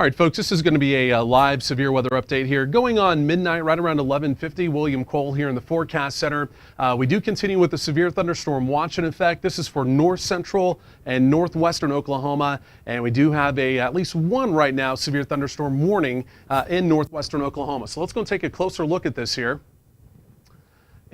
All right, folks, this is going to be a live severe weather update here. Going on midnight, right around 11:50, William Cole here in the forecast center. We do continue with the severe thunderstorm watch in effect. This is for north central and northwestern Oklahoma, and we do have at least one right now severe thunderstorm warning in northwestern Oklahoma. So let's go and take a closer look at this here.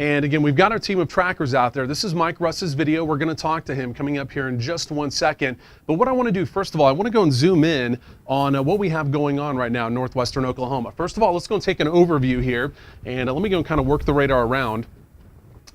And again, we've got our team of trackers out there. This is Mike Russ's video. We're going to talk to him coming up here in just 1 second. But what I want to do, first of all, I want to go and zoom in on what we have going on right now in northwestern Oklahoma. First of all, let's go and take an overview here. And let me go and kind of work the radar around.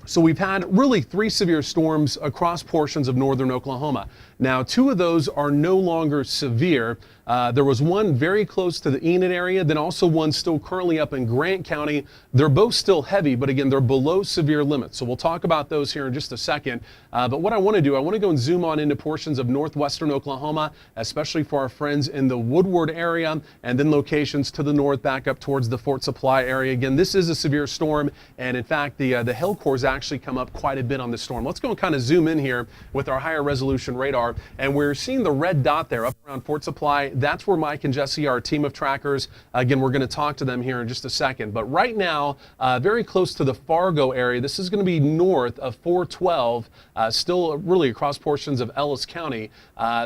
So we've had really 3 severe storms across portions of northern Oklahoma. Now, 2 of those are no longer severe. There was one very close to the Enid area, then also one still currently up in Grant County. They're both still heavy, but again, they're below severe limits. So we'll talk about those here in just a second. But what I want to do, I want to go and zoom on into portions of northwestern Oklahoma, especially for our friends in the Woodward area, and then locations to the north back up towards the Fort Supply area. Again, this is a severe storm, and in fact, the hail cores actually come up quite a bit on this storm. Let's go and kind of zoom in here with our higher resolution radar, and we're seeing the red dot there up around Fort Supply. That's where Mike and Jesse, our team of trackers, again, we're going to talk to them here in just a second. But right now, very close to the Fargo area, this is going to be north of 412, still really across portions of Ellis County.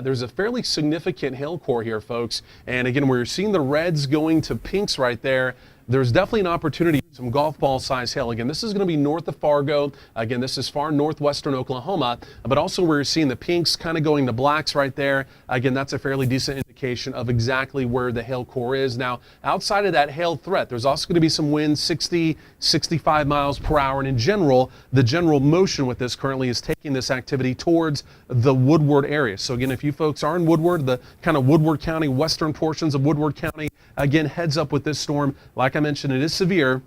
There's a fairly significant hail core here, folks. And again, we're seeing the reds going to pinks right there. There's definitely an opportunity for some golf ball size hail. Again, this is going to be north of Fargo. Again, this is far northwestern Oklahoma, but also we're seeing the pinks kind of going to blacks right there. Again, that's a fairly decent indication of exactly where the hail core is. Now, outside of that hail threat, there's also going to be some winds 60, 65 miles per hour. And in general, the general motion with this currently is taking this activity towards the Woodward area. So again, if you folks are in Woodward, the kind of Woodward County, western portions of Woodward County, again, heads up with this storm. Like I mentioned, it is severe.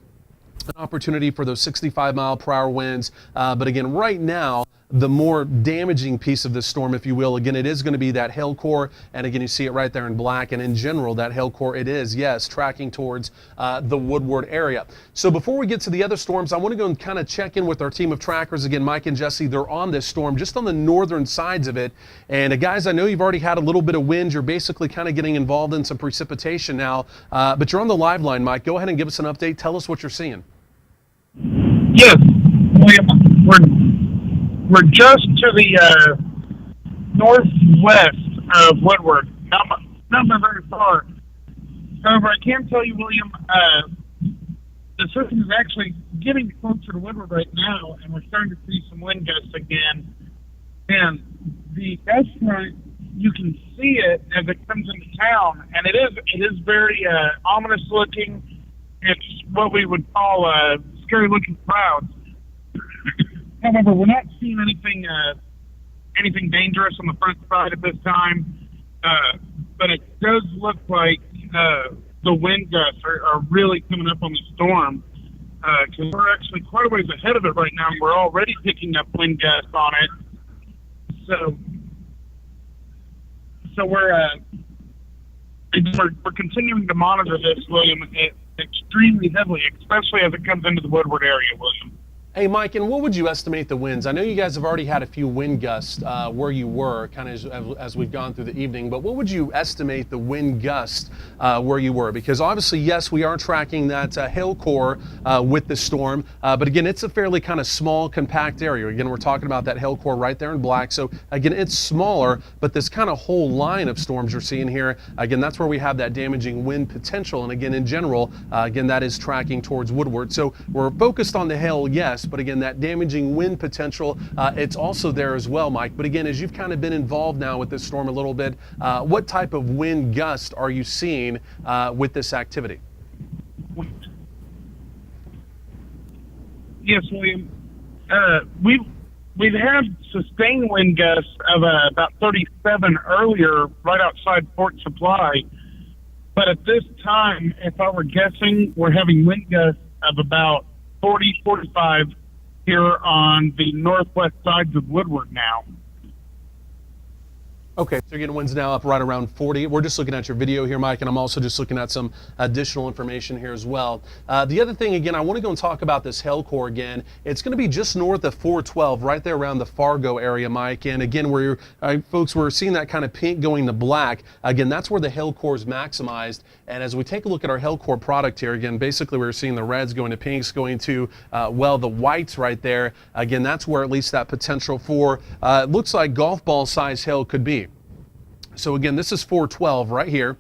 An opportunity for those 65 mile per hour winds. But again, right now, the more damaging piece of this storm, if you will, again, it is going to be that hail core. And again, you see it right there in black. And in general, that hail core, it is, yes, tracking towards the Woodward area. So before we get to the other storms, I want to go and kind of check in with our team of trackers. Again, Mike and Jesse, they're on this storm, just on the northern sides of it. And guys, I know you've already had a little bit of wind. You're basically kind of getting involved in some precipitation now. But you're on the live line, Mike. Go ahead and give us an update. Tell us what you're seeing. Yes, William, we're just to the northwest of Woodward, not very far. However, I can tell you, William, the system is actually getting closer to Woodward right now, and we're starting to see some wind gusts again. And the gust front, you can see it as it comes into town, and it is very ominous looking. It's what we would call scary looking clouds. However, we're not seeing anything dangerous on the front side at this time, but it does look like the wind gusts are really coming up on the storm, because we're actually quite a ways ahead of it right now. We're already picking up wind gusts on it, so we're continuing to monitor this, William, extremely heavily, especially as it comes into the Woodward area, William. Hey, Mike, and what would you estimate the winds? I know you guys have already had a few wind gusts where you were, kind of as we've gone through the evening, but what would you estimate the wind gust where you were? Because obviously, yes, we are tracking that hail core with the storm, but again, it's a fairly kind of small, compact area. Again, we're talking about that hail core right there in black. So again, it's smaller, but this kind of whole line of storms you're seeing here, again, that's where we have that damaging wind potential. And again, in general, again, that is tracking towards Woodward. So we're focused on the hail, yes, but again, that damaging wind potential, it's also there as well, Mike. But again, as you've kind of been involved now with this storm a little bit, what type of wind gust are you seeing with this activity? Yes, William. We've had sustained wind gusts of about 37 earlier, right outside Fort Supply. But at this time, if I were guessing, we're having wind gusts of about 40, 45 here on the northwest sides of Woodward now. Okay, so you're getting winds now up right around 40. We're just looking at your video here, Mike, and I'm also just looking at some additional information here as well. The other thing, again, I want to go and talk about this hail core again. It's going to be just north of 412, right there around the Fargo area, Mike. And again, folks, we're seeing that kind of pink going to black. Again, that's where the hail core is maximized. And as we take a look at our hail core product here, again, basically we're seeing the reds going to pinks, going to, the whites right there. Again, that's where at least that potential for, it looks like golf ball size hail could be. So again, this is 412 right here.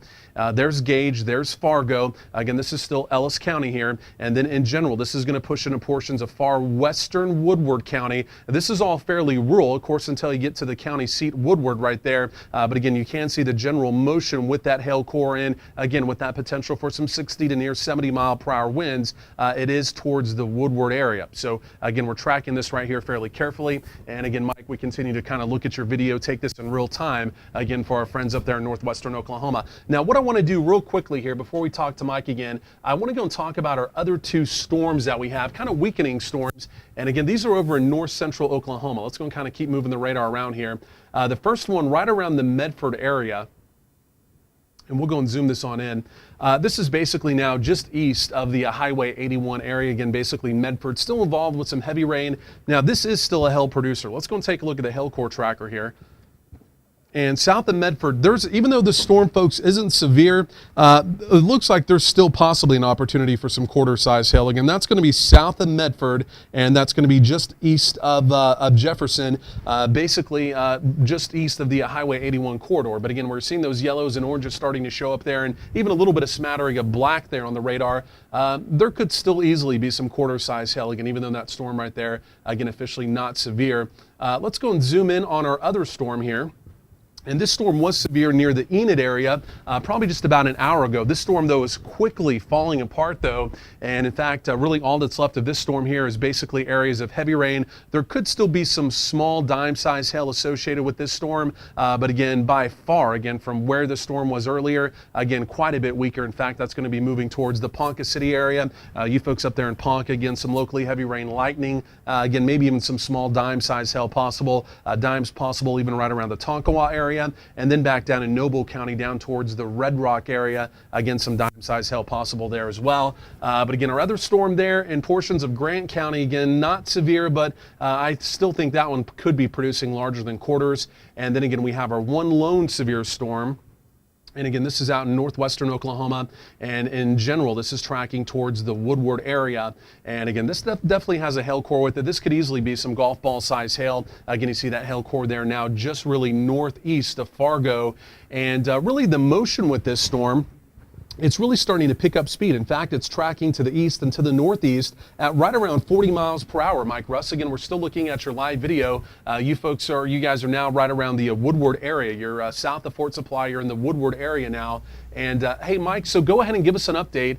There's Gage, there's Fargo. Again, this is still Ellis County here. And then in general, this is going to push into portions of far western Woodward County. This is all fairly rural, of course, until you get to the county seat, Woodward, right there. But again, you can see the general motion with that hail core in. Again, with that potential for some 60 to near 70 mile per hour winds, it is towards the Woodward area. So again, we're tracking this right here fairly carefully. And again, Mike, we continue to kind of look at your video, take this in real time, again, for our friends up there in northwestern Oklahoma. Now, what I want to do real quickly here before we talk to Mike again, I want to go and talk about our other two storms that we have, kind of weakening storms. And again, these are over in north central Oklahoma. Let's go and kind of keep moving the radar around here. The first one right around the Medford area, and we'll go and zoom this on in. This is basically now just east of the Highway 81 area. Again, basically Medford, still involved with some heavy rain. Now, this is still a hail producer. Let's go and take a look at the hail core tracker here. And south of Medford, even though the storm, folks, isn't severe, it looks like there's still possibly an opportunity for some quarter-size hail. Again, that's going to be south of Medford, and that's going to be just east of Jefferson, basically just east of the Highway 81 corridor. But again, we're seeing those yellows and oranges starting to show up there, and even a little bit of smattering of black there on the radar. There could still easily be some quarter-size hail, again, even though that storm right there, again, officially not severe. Let's go and zoom in on our other storm here. And this storm was severe near the Enid area, probably just about an hour ago. This storm, though, is quickly falling apart, though. And in fact, really all that's left of this storm here is basically areas of heavy rain. There could still be some small dime-size hail associated with this storm. But again, by far, again, from where the storm was earlier, again, quite a bit weaker. In fact, that's going to be moving towards the Ponca City area. You folks up there in Ponca, again, some locally heavy rain, lightning. Again, maybe even some small dime-size hail possible. Dimes possible even right around the Tonkawa area. And then back down in Noble County, down towards the Red Rock area. Again, some dime-size hail possible there as well. But again, our other storm there in portions of Grant County, again, not severe, but I still think that one could be producing larger than quarters. And then again, we have our one lone severe storm. And again, this is out in northwestern Oklahoma, and in general, this is tracking towards the Woodward area. And again, this definitely has a hail core with it. This could easily be some golf ball size hail. Again, you see that hail core there now just really northeast of Fargo. And really the motion with this storm, it's really starting to pick up speed. In fact, it's tracking to the east and to the northeast at right around 40 miles per hour. Mike, Russ, again, we're still looking at your live video. You guys are now right around the Woodward area. You're south of Fort Supply. You're in the Woodward area now. And hey, Mike, so go ahead and give us an update.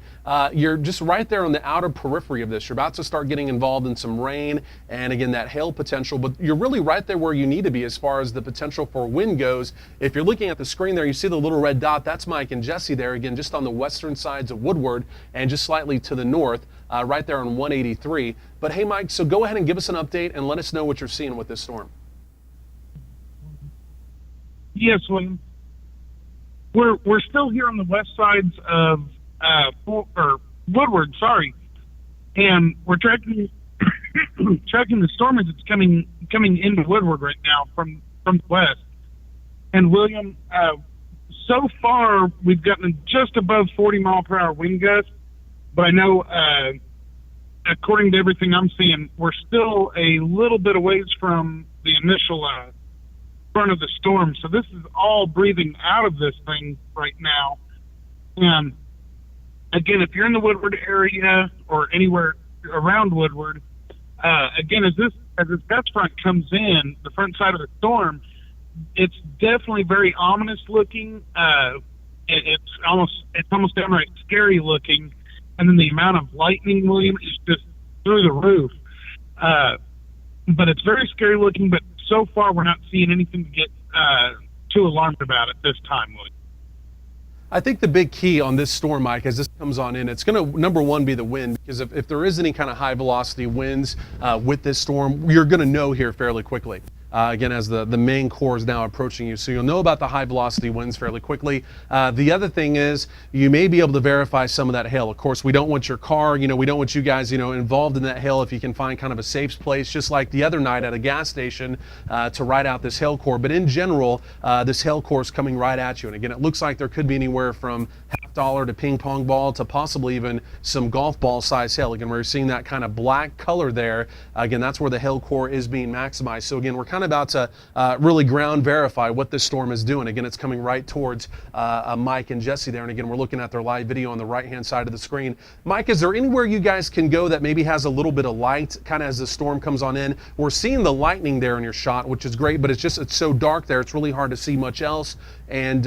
You're just right there on the outer periphery of this. You're about to start getting involved in some rain and again, that hail potential, but you're really right there where you need to be as far as the potential for wind goes. If you're looking at the screen there, you see the little red dot. That's Mike and Jesse there, again, just on the western sides of Woodward and just slightly to the north, right there on 183. But hey, Mike, so go ahead and give us an update and let us know what you're seeing with this storm. Yes, William. We're still here on the west sides of Woodward, and we're tracking the storm as it's coming into Woodward right now from the west. And William, so far we've gotten just above 40 mile per hour wind gusts, but I know according to everything I'm seeing, we're still a little bit away from the initial front of the storm. So this is all breathing out of this thing right now. And again, if you're in the Woodward area or anywhere around Woodward, again, as this gust front comes in, the front side of the storm, it's definitely very ominous looking. It's almost downright scary looking. And then the amount of lightning, William, is just through the roof. But it's very scary looking, but so far we're not seeing anything to get too alarmed about at this time, William. I think the big key on this storm, Mike, as this comes on in, it's going to, number one, be the wind, because if there is any kind of high velocity winds with this storm, you're going to know here fairly quickly. again, as the main core is now approaching you. So you'll know about the high velocity winds fairly quickly. The other thing is you may be able to verify some of that hail. Of course, we don't want your car, we don't want you guys, involved in that hail. If you can find kind of a safe place, just like the other night at a gas station, to ride out this hail core. But in general, this hail core is coming right at you. And again, it looks like there could be anywhere from $50 to ping pong ball to possibly even some golf ball size hail. Again, we're seeing that kind of black color there. Again, that's where the hail core is being maximized. So again, we're kind of about to really ground verify what this storm is doing. Again, it's coming right towards Mike and Jesse there. And again, we're looking at their live video on the right-hand side of the screen. Mike, is there anywhere you guys can go that maybe has a little bit of light kind of as the storm comes on in? We're seeing the lightning there in your shot, which is great, but it's so dark there, it's really hard to see much else. And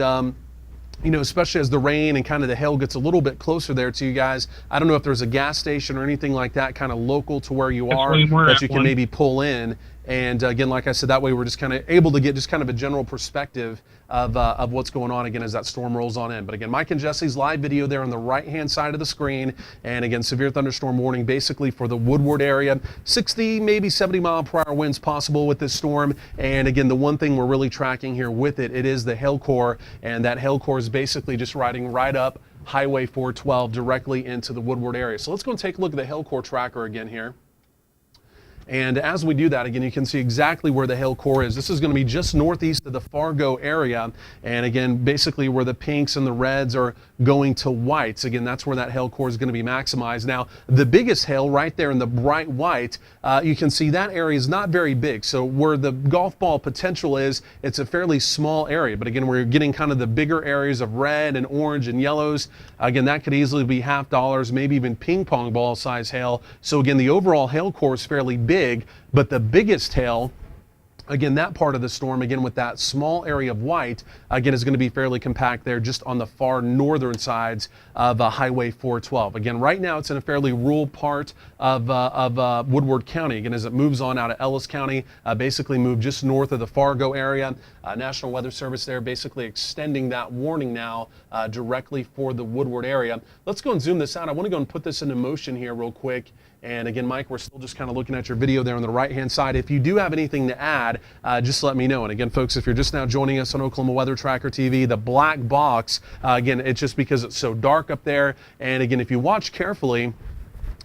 especially as the rain and kind of the hail gets a little bit closer there to you guys. I don't know if there's a gas station or anything like that kind of local to where you are that you can maybe pull in. And again, like I said, that way we're just kind of able to get just kind of a general perspective of what's going on again as that storm rolls on in. But again, Mike and Jesse's live video there on the right-hand side of the screen. And again, severe thunderstorm warning basically for the Woodward area. 60, maybe 70 mile per hour winds possible with this storm. And again, the one thing we're really tracking here with it is the hail core. And that hail core is basically just riding right up Highway 412 directly into the Woodward area. So let's go and take a look at the hail core tracker again here. And as we do that, again, you can see exactly where the hail core is. This is going to be just northeast of the Fargo area. And again, basically where the pinks and the reds are going to whites. Again, that's where that hail core is going to be maximized. Now, the biggest hail right there in the bright white, you can see that area is not very big. So where the golf ball potential is, it's a fairly small area. But again, we're getting kind of the bigger areas of red and orange and yellows. Again, that could easily be $50, maybe even ping pong ball size hail. So again, the overall hail core is fairly big, but the biggest hail, again, that part of the storm, again, with that small area of white, again, is going to be fairly compact there just on the far northern sides of Highway 412. Again, right now it's in a fairly rural part of Woodward County. Again, as it moves on out of Ellis County, basically moved just north of the Fargo area. National Weather Service there basically extending that warning now directly for the Woodward area. Let's go and zoom this out. I want to go and put this into motion here real quick. And again, Mike, we're still just kind of looking at your video there on the right-hand side. If you do have anything to add, just let me know. And again, folks, if you're just now joining us on Oklahoma Weather Tracker TV, the black box, again, it's just because it's so dark up there. And again, if you watch carefully,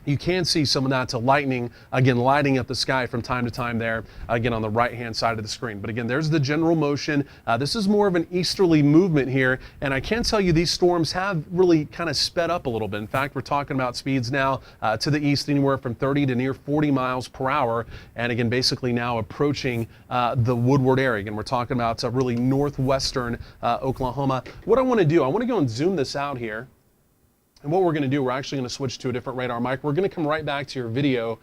you can see some of that to lightning, again, lighting up the sky from time to time there, again, on the right-hand side of the screen. But again, there's the general motion. This is more of an easterly movement here, and I can tell you these storms have really kind of sped up a little bit. In fact, we're talking about speeds now to the east anywhere from 30 to near 40 miles per hour, and again, basically now approaching the Woodward area. Again, we're talking about really northwestern Oklahoma. What I want to do, I want to go and zoom this out here. And what we're going to do, we're actually going to switch to a different radar mic. We're going to come right back to your video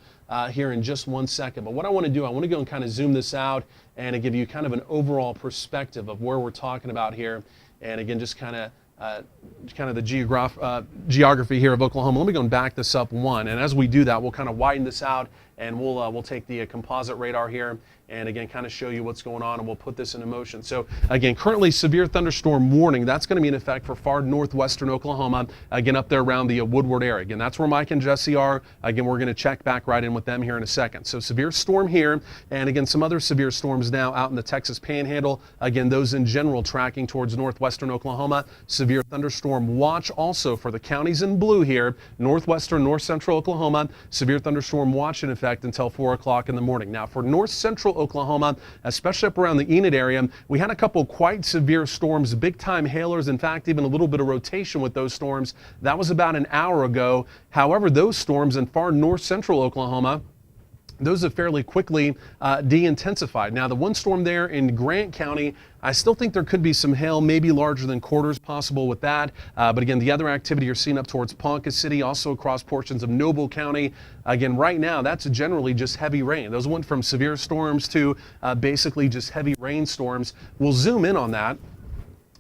here in just 1 second. But what I want to do, I want to go and kind of zoom this out and give you kind of an overall perspective of where we're talking about here. And again, just kind of the geography here of Oklahoma. Let me go and back this up one. And as we do that, we'll kind of widen this out, and we'll take the composite radar here and again kind of show you what's going on, and we'll put this into motion. So again, currently severe thunderstorm warning, that's going to be in effect for far northwestern Oklahoma, again up there around the Woodward area. Again, that's where Mike and Jesse are. Again, we're going to check back right in with them here in a second. So severe storm here, and again some other severe storms now out in the Texas Panhandle. Again, those in general tracking towards northwestern Oklahoma. Severe thunderstorm watch also for the counties in blue here, northwestern, north central Oklahoma. Severe thunderstorm watch in effect until 4 o'clock in the morning. Now for north central Oklahoma, especially up around the Enid area, we had a couple quite severe storms, big time hailers, in fact even a little bit of rotation with those storms. That was about an hour ago. However, those storms in far north central Oklahoma, those have fairly quickly de-intensified. Now, the one storm there in Grant County, I still think there could be some hail, maybe larger than quarters possible with that. But again, the other activity you're seeing up towards Ponca City, also across portions of Noble County. Again, right now, that's generally just heavy rain. Those went from severe storms to basically just heavy rainstorms. We'll zoom in on that.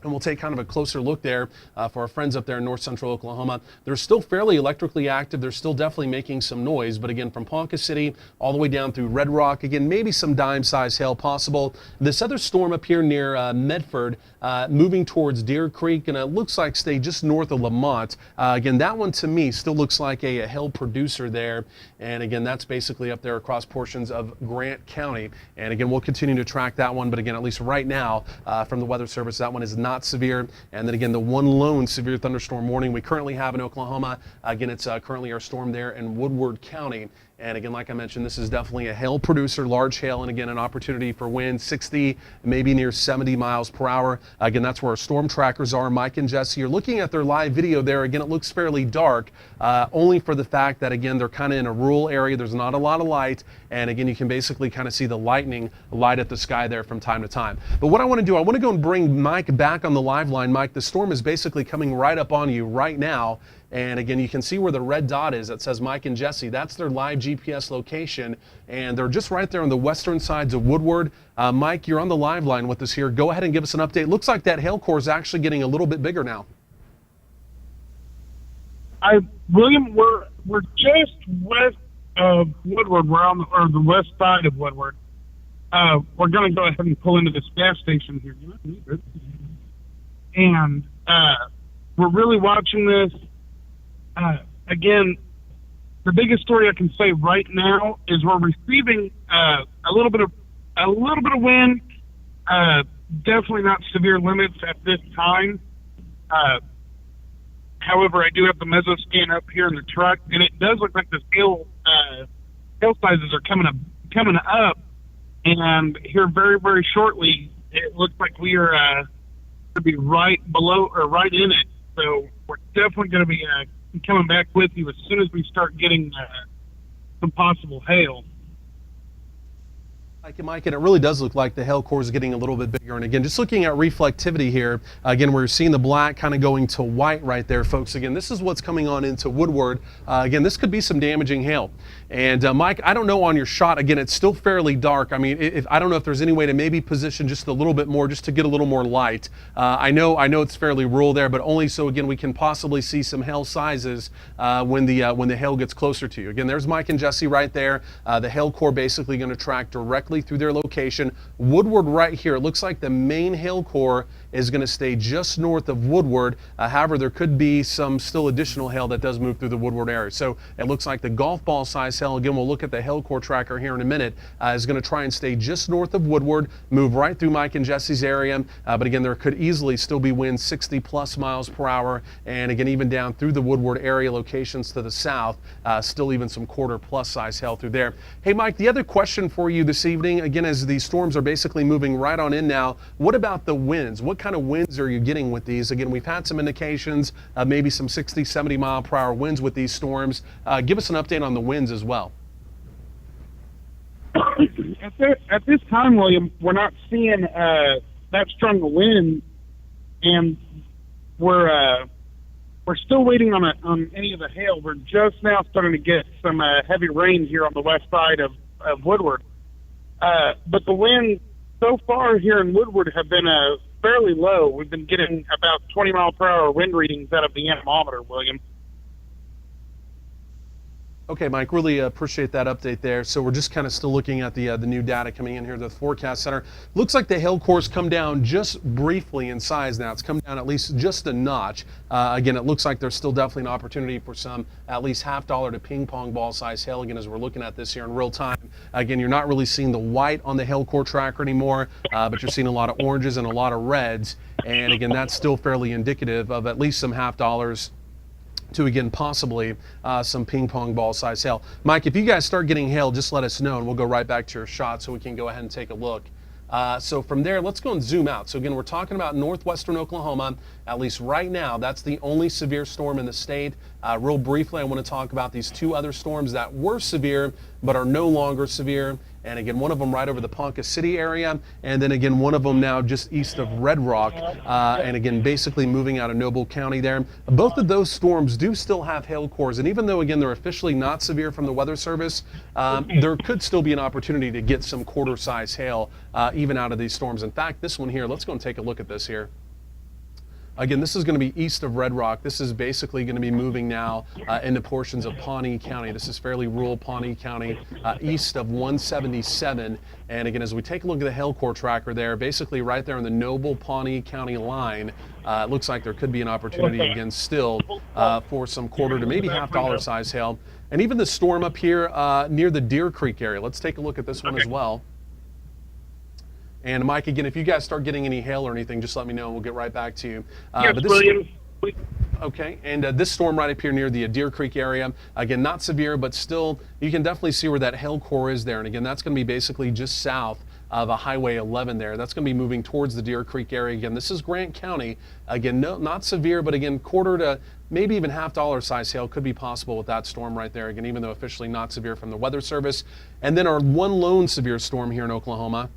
And we'll take kind of a closer look there for our friends up there in north central Oklahoma. They're still fairly electrically active. They're still definitely making some noise. But again, from Ponca City all the way down through Red Rock, again, maybe some dime-sized hail possible. This other storm up here near Medford, moving towards Deer Creek, and it looks like stay just north of Lamont. Again, that one to me still looks like a hail producer there. And again, that's basically up there across portions of Grant County. And again, we'll continue to track that one. But again, at least right now from the Weather Service, that one is not severe. And then again, the one lone severe thunderstorm warning we currently have in Oklahoma. Again, it's currently our storm there in Woodward County. And again, like I mentioned, this is definitely a hail producer, large hail, and again, an opportunity for wind 60, maybe near 70 miles per hour. Again, that's where our storm trackers are. Mike and Jesse, you're looking at their live video there. Again, it looks fairly dark, only for the fact that, again, they're kind of in a rural area. There's not a lot of light. And again, you can basically kind of see the lightning light at the sky there from time to time. But what I want to do, I want to go and bring Mike back on the live line. Mike, the storm is basically coming right up on you right now. And again, you can see where the red dot is that says Mike and Jesse. That's their live GPS location. And they're just right there on the western sides of Woodward. Mike, you're on the live line with us here. Go ahead and give us an update. Looks like that hail core is actually getting a little bit bigger now. William, we're just west of Woodward. We're on the west side of Woodward. We're going to go ahead and pull into this gas station here. And we're really watching this. Again, the biggest story I can say right now is we're receiving a little bit of wind. Definitely not severe limits at this time. However, I do have the meso scan up here in the truck, and it does look like the hail sizes are coming up. And here very, very shortly, it looks like we are going to be right below or right in it. So we're definitely going to be coming back with you as soon as we start getting some possible hail. Mike, and it really does look like the hail core is getting a little bit bigger. And again, just looking at reflectivity here, again, we're seeing the black kind of going to white right there, folks. Again, this is what's coming on into Woodward. Again, this could be some damaging hail. And Mike, I don't know on your shot, again, it's still fairly dark. I mean, I don't know if there's any way to maybe position just a little bit more, just to get a little more light. I know it's fairly rural there, but only so, again, we can possibly see some hail sizes when the hail gets closer to you. Again, there's Mike and Jesse right there. The hail core basically going to track directly through their location. Woodward right here, it looks like the main hail core is going to stay just north of Woodward. However, there could be some still additional hail that does move through the Woodward area. So it looks like the golf ball size hail, again, we'll look at the hail core tracker here in a minute, is going to try and stay just north of Woodward, move right through Mike and Jesse's area. But again, there could easily still be winds 60 plus miles per hour. And again, even down through the Woodward area locations to the south, still even some quarter plus size hail through there. Hey, Mike, the other question for you this evening, again, as these storms are basically moving right on in now, what about the winds? What kind of winds are you getting with these? Again, we've had some indications of maybe some 60, 70 mile per hour winds with these storms. Give us an update on the winds as well. At this time, William, we're not seeing that strong a wind, and we're still waiting on any of the hail. We're just now starting to get some heavy rain here on the west side of Woodward. But the winds so far here in Woodward have been fairly low. We've been getting about 20 mile per hour wind readings out of the anemometer, William. Okay, Mike, really appreciate that update there. So we're just kind of still looking at the new data coming in here to the forecast center. Looks like the hail core's come down just briefly in size now. It's come down at least just a notch. Again, it looks like there's still definitely an opportunity for some at least $50 to ping pong ball size hail, again, as we're looking at this here in real time. Again, you're not really seeing the white on the hail core tracker anymore, but you're seeing a lot of oranges and a lot of reds. And again, that's still fairly indicative of at least some $50 to, again, possibly some ping pong ball size hail. Mike, if you guys start getting hail, just let us know and we'll go right back to your shot so we can go ahead and take a look. So from there, let's go and zoom out. So again, we're talking about northwestern Oklahoma. At least right now, that's the only severe storm in the state. Real briefly, I want to talk about these two other storms that were severe but are no longer severe. And again, one of them right over the Ponca City area, and then again, one of them now just east of Red Rock, and again, basically moving out of Noble County there. Both of those storms do still have hail cores, and even though, again, they're officially not severe from the Weather Service, there could still be an opportunity to get some quarter-size hail even out of these storms. In fact, this one here, let's go and take a look at this here. Again, this is going to be east of Red Rock. This is basically going to be moving now into portions of Pawnee County. This is fairly rural Pawnee County, east of 177. And again, as we take a look at the hail core tracker there, basically right there on the Noble Pawnee County line, it looks like there could be an opportunity again still for some quarter to maybe $half size hail. And even the storm up here near the Deer Creek area. Let's take a look at this one as well. And Mike, again, if you guys start getting any hail or anything, just let me know and we'll get right back to you. Yes, William. Okay, and this storm right up here near the Deer Creek area, again, not severe, but still, you can definitely see where that hail core is there. And again, that's going to be basically just south of a Highway 11 there. That's going to be moving towards the Deer Creek area. Again, this is Grant County. Again, no, not severe, but again, quarter to maybe even $half size hail could be possible with that storm right there. Again, even though officially not severe from the Weather Service. And then our one lone severe storm here in Oklahoma.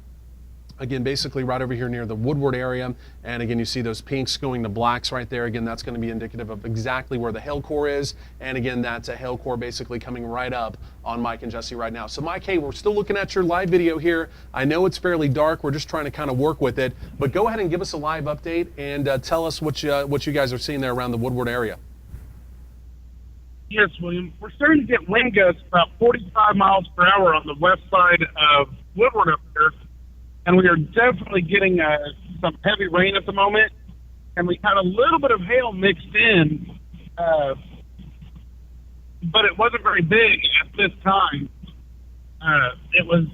Again, basically right over here near the Woodward area. And again, you see those pinks going to blacks right there. Again, that's going to be indicative of exactly where the hail core is. And again, that's a hail core basically coming right up on Mike and Jesse right now. So Mike, hey, we're still looking at your live video here. I know it's fairly dark. We're just trying to kind of work with it. But go ahead and give us a live update and tell us what you guys are seeing there around the Woodward area. Yes, William. We're starting to get wind gusts about 45 miles per hour on the west side of Woodward up there. And we are definitely getting some heavy rain at the moment. And we had a little bit of hail mixed in, but it wasn't very big at this time. It was...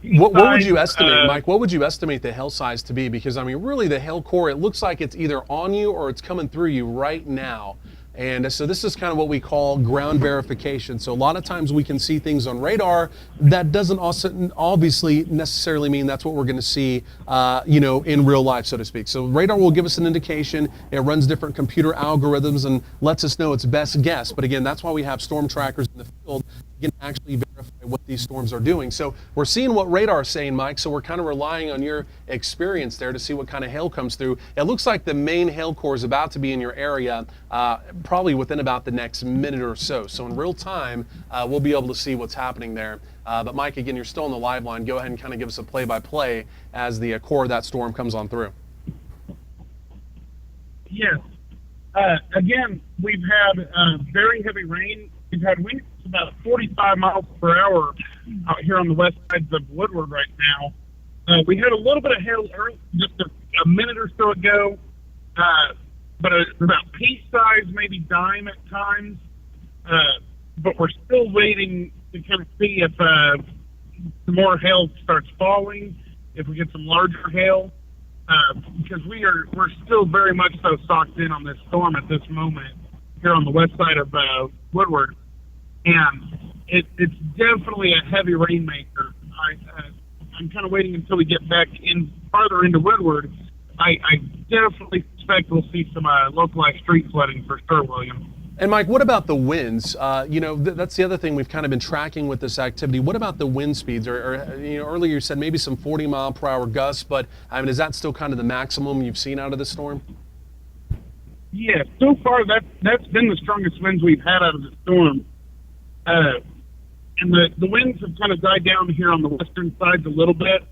What would you estimate, Mike? What would you estimate the hail size to be? Because, I mean, really the hail core, it looks like it's either on you or it's coming through you right now. And so this is kind of what we call ground verification. So a lot of times we can see things on radar. That doesn't also obviously necessarily mean that's what we're going to see, in real life, so to speak. So radar will give us an indication. It runs different computer algorithms and lets us know its best guess. But again, that's why we have storm trackers in the field. You can actually verify what these storms are doing. So we're seeing what radar is saying, Mike, so we're kind of relying on your experience there to see what kind of hail comes through. It looks like the main hail core is about to be in your area probably within about the next minute or so. So in real time, we'll be able to see what's happening there. But Mike, again, you're still on the live line. Go ahead and kind of give us a play-by-play as the core of that storm comes on through. Yes. Again, we've had very heavy rain. We've had winds about 45 miles per hour out here on the west sides of Woodward right now. We had a little bit of hail just a minute or so ago, but about pea size, maybe dime at times. But we're still waiting to kind of see if some more hail starts falling, if we get some larger hail, because we're still very much so socked in on this storm at this moment here on the west side of Woodward. And it's definitely a heavy rainmaker. I'm kind of waiting until we get back in farther into Woodward. I definitely expect we'll see some localized street flooding for sure, William. And Mike, what about the winds? That's the other thing we've kind of been tracking with this activity. What about the wind speeds? Earlier you said maybe some 40-mile-per-hour gusts, but I mean, is that still kind of the maximum you've seen out of the storm? Yeah, so far that's been the strongest winds we've had out of the storm. And the winds have kind of died down here on the western sides a little bit.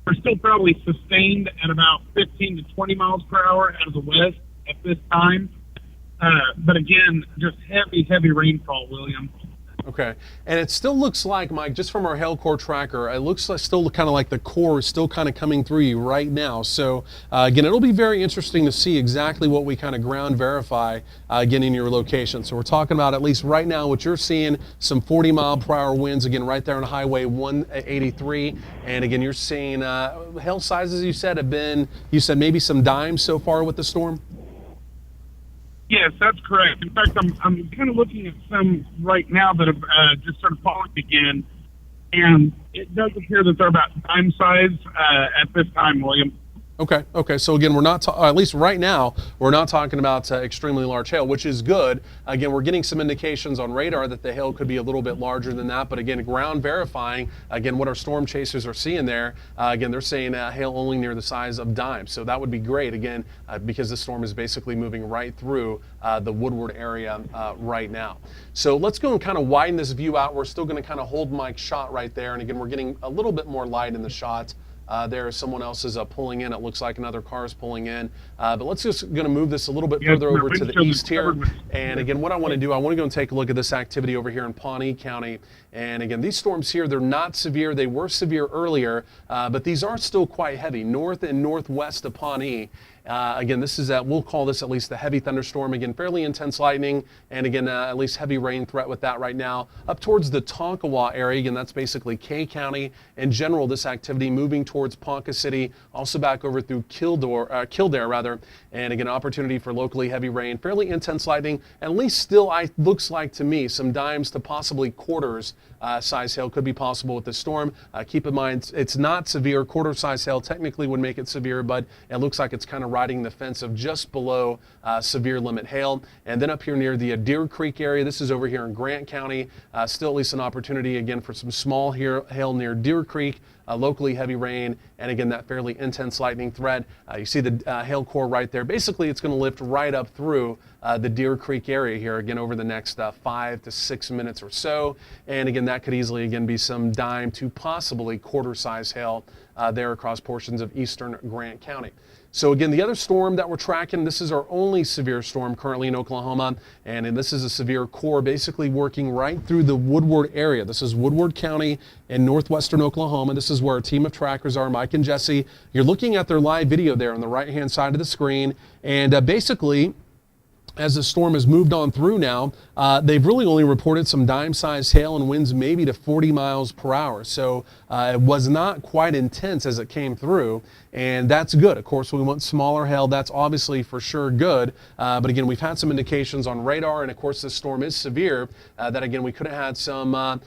We're still probably sustained at about 15 to 20 miles per hour out of the west at this time. But again, just heavy rainfall, William. Okay, and it still looks like, Mike, just from our hail core tracker, it looks like still kind of like the core is still kind of coming through you right now. So again, it'll be very interesting to see exactly what we kind of ground verify again in your location. So we're talking about, at least right now, what you're seeing, some 40-mile-per-hour winds again right there on Highway 183. And again, you're seeing hail sizes you said maybe some dimes so far with the storm. Yes, that's correct. In fact, I'm kind of looking at some right now that have just started falling again, and it does appear that they're about dime size at this time, William. Okay. So again, we're not, at least right now, we're not talking about extremely large hail, which is good. Again, we're getting some indications on radar that the hail could be a little bit larger than that. But again, ground verifying, again, what our storm chasers are seeing there, again, they're saying hail only near the size of dimes. So that would be great, again, because the storm is basically moving right through the Woodward area right now. So let's go and kind of widen this view out. We're still going to kind of hold Mike's shot right there. And again, we're getting a little bit more light in the shot there. Someone else is pulling in. It looks like another car is pulling in. But let's just going to move this a little bit further over to the east here. And again, what I want to do, I want to go and take a look at this activity over here in Pawnee County. And again, these storms here, they're not severe. They were severe earlier, but these are still quite heavy, north and northwest of Pawnee. Again, this is we'll call this at least the heavy thunderstorm. Again, fairly intense lightning, and again, at least heavy rain threat with that right now. Up towards the Tonkawa area, again, that's basically Kay County. In general, this activity moving towards Ponca City, also back over through Kildare rather, and again, opportunity for locally heavy rain, fairly intense lightning. At least still, looks like to me, some dimes to possibly quarters size hail could be possible with this storm. Keep in mind, it's not severe. Quarter size hail technically would make it severe, but it looks like it's kind of riding the fence of just below severe limit hail. And then up here near the Deer Creek area, this is over here in Grant County, still at least an opportunity again for some small hail near Deer Creek. Locally heavy rain, and again, that fairly intense lightning threat. You see the hail core right there. Basically, it's going to lift right up through the Deer Creek area here, again, over the next 5 to 6 minutes or so. And again, that could easily, again, be some dime to possibly quarter-size hail there across portions of eastern Grant County. So again, the other storm that we're tracking, this is our only severe storm currently in Oklahoma, and this is a severe core basically working right through the Woodward area. This is Woodward County in northwestern Oklahoma. This is where our team of trackers are, Mike and Jesse. You're looking at their live video there on the right-hand side of the screen, and basically, as the storm has moved on through now, they've really only reported some dime-sized hail and winds maybe to 40 miles per hour. So it was not quite intense as it came through, and that's good. Of course, we want smaller hail. That's obviously for sure good. But again, we've had some indications on radar, and of course, this storm is severe, that again, we could have had some,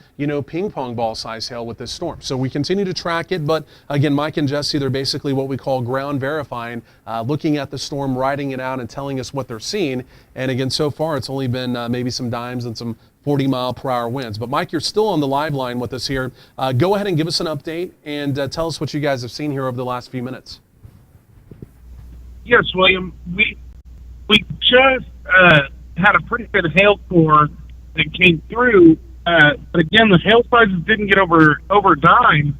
ping pong ball size hail with this storm. So we continue to track it, but again, Mike and Jesse, they're basically what we call ground verifying, looking at the storm, writing it out, and telling us what they're seeing. And again, so far, it's only been maybe some dimes and some 40-mile-per-hour winds. But Mike, you're still on the live line with us here. Go ahead and give us an update and tell us what you guys have seen here over the last few minutes. Yes, William. We just had a pretty good hail core that came through, but again, the hail sizes didn't get over dime,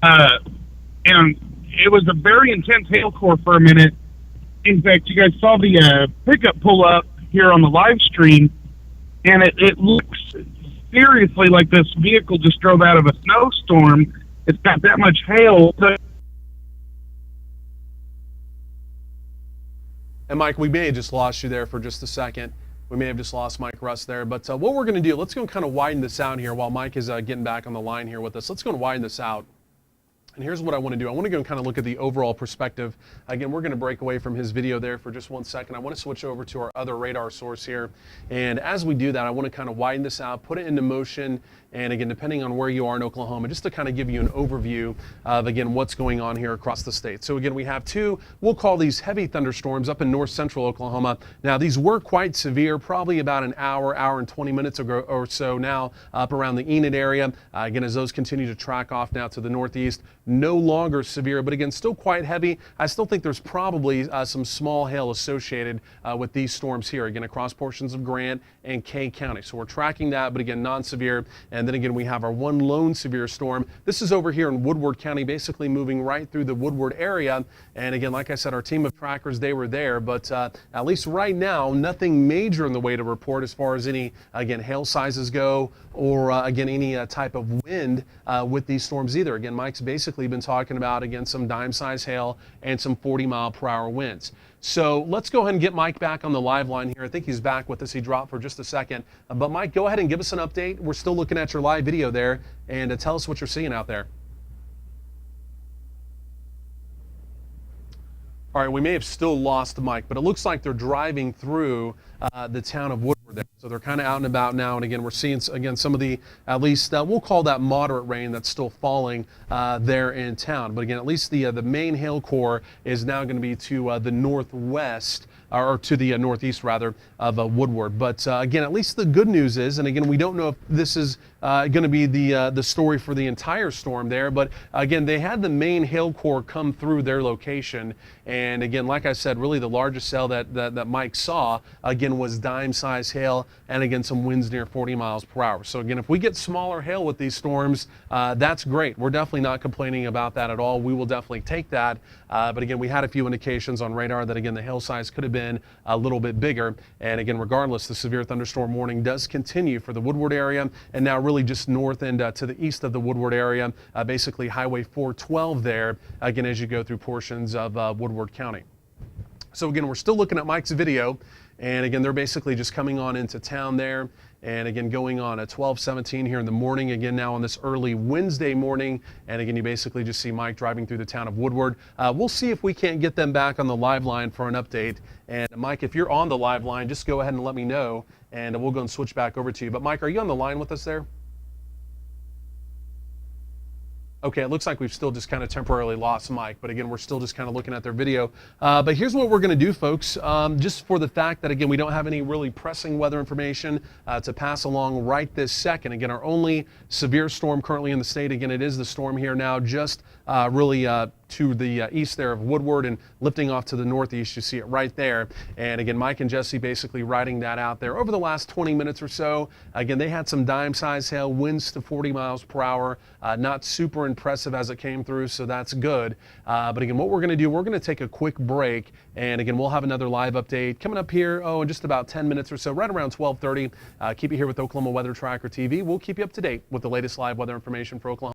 and it was a very intense hail core for a minute. In fact, you guys saw the pickup pull up here on the live stream, and it looks seriously like this vehicle just drove out of a snowstorm. It's got that much hail. And Mike, we may have just lost you there for just a second. We may have just lost Mike Russ there. But what we're going to do, let's go and kind of widen this out here while Mike is getting back on the line here with us. Let's go and widen this out. And here's what I want to do. I want to go and kind of look at the overall perspective. Again, we're going to break away from his video there for just 1 second. I want to switch over to our other radar source here. And as we do that, I want to kind of widen this out, put it into motion. And again, depending on where you are in Oklahoma, just to kind of give you an overview of, again, what's going on here across the state. So again, we have two, we'll call these heavy thunderstorms up in north central Oklahoma. Now, these were quite severe, probably about an hour and 20 minutes ago or so now up around the Enid area. Again, as those continue to track off now to the northeast, no longer severe, but again, still quite heavy. I still think there's probably some small hail associated with these storms here, again, across portions of Grant and Kay County. So we're tracking that, but again, non-severe. And then again, we have our one lone severe storm. This is over here in Woodward County, basically moving right through the Woodward area. And again, like I said, our team of trackers, they were there, but at least right now, nothing major in the way to report as far as any, again, hail sizes go, or again, any type of wind with these storms either. Again, Mike's basically been talking about, again, some dime-size hail and some 40-mile-per-hour winds. So let's go ahead and get Mike back on the live line here. I think he's back with us. He dropped for just a second. But Mike, go ahead and give us an update. We're still looking at your live video there, and tell us what you're seeing out there. All right, we may have still lost Mike, but it looks like they're driving through the town of Woodward there. So they're kind of out and about now. And again, we're seeing, again, some of the, at least we'll call that moderate rain that's still falling there in town. But again, at least the main hail core is now going to be to the northwest, or to the northeast rather, of Woodward. But again, at least the good news is, and again, we don't know if this is going to be the story for the entire storm there, but again, they had the main hail core come through their location. And again, like I said, really the largest hail that Mike saw, again, was dime-sized hail. hail, and again, some winds near 40 miles per hour. So again, if we get smaller hail with these storms, that's great. We're definitely not complaining about that at all. We will definitely take that. But again, we had a few indications on radar that, again, the hail size could have been a little bit bigger. And again, regardless, the severe thunderstorm warning does continue for the Woodward area, and now really just north and to the east of the Woodward area, basically Highway 412 there, again, as you go through portions of Woodward County. So again, we're still looking at Mike's video, and again, they're basically just coming on into town there, and again, going on at 12:17 here in the morning, again, now on this early Wednesday morning, and again, you basically just see Mike driving through the town of Woodward. We'll see if we can't get them back on the live line for an update, and Mike, if you're on the live line, just go ahead and let me know, and we'll go and switch back over to you. But Mike, are you on the line with us there? Okay, it looks like we've still just kind of temporarily lost Mike, but again, we're still just kind of looking at their video. But here's what we're going to do, folks, just for the fact that, again, we don't have any really pressing weather information to pass along right this second. Again, our only severe storm currently in the state, again, it is the storm here now just really to the east there of Woodward and lifting off to the northeast. You see it right there. And again, Mike and Jesse basically riding that out there over the last 20 minutes or so. Again, they had some dime-sized hail, winds to 40 miles per hour. Not super impressive as it came through, so that's good. But again, what we're going to do, we're going to take a quick break. And again, we'll have another live update coming up here, in just about 10 minutes or so, right around 12:30. Keep you here with Oklahoma Weather Tracker TV. We'll keep you up to date with the latest live weather information for Oklahoma.